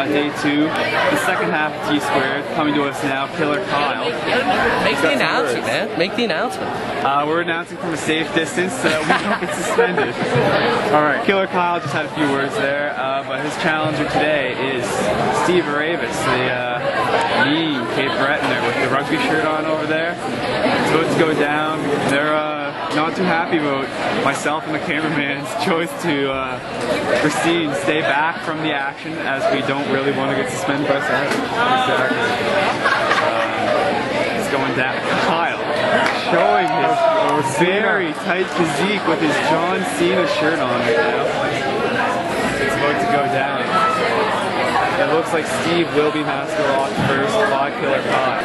day 2, the second half of T-Squared. Coming to us now, Killer Kyle. Make the announcement, man. Make the announcement. We're announcing from a safe distance so that we don't get suspended. Alright, Killer Kyle just had a few words there, but his challenger today is Steve Aravis, the mean Cape Bretoner with the rugby shirt on over there. It's about to go down. They're not too happy about myself and the cameraman's choice to proceed and stay back from the action, as we don't really want to get suspended by Savage. Exactly. It's going down. Kyle showing his very tight physique with his John Cena shirt on right now. It's about to go down. It looks like Steve will be master locked first by Killer Kyle.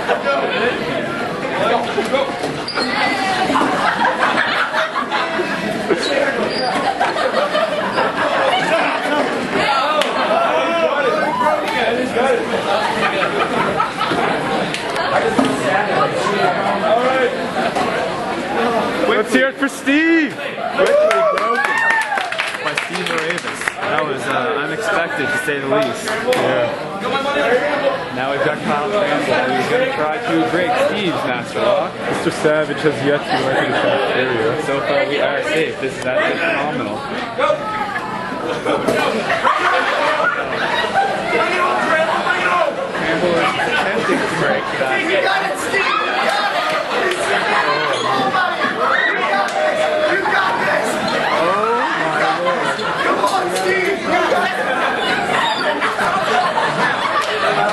Let's hear it for Steve! Quickly broken by Steve Aravis. That was unexpected, to say the least. Yeah. Now we've got Kyle Translate, who's going to try to break Steve's master lock. Mr. Savage has yet to enter that area. So far we are safe. This is absolutely phenomenal. Campbell is attempting to break that. You got it, Steve! You got it! You got this! Oh my lord. Come on, Steve! You got it!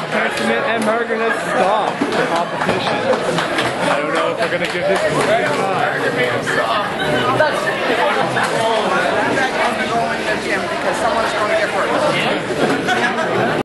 Testament and Margaret has stopped the competition. I don't know if we're going to give this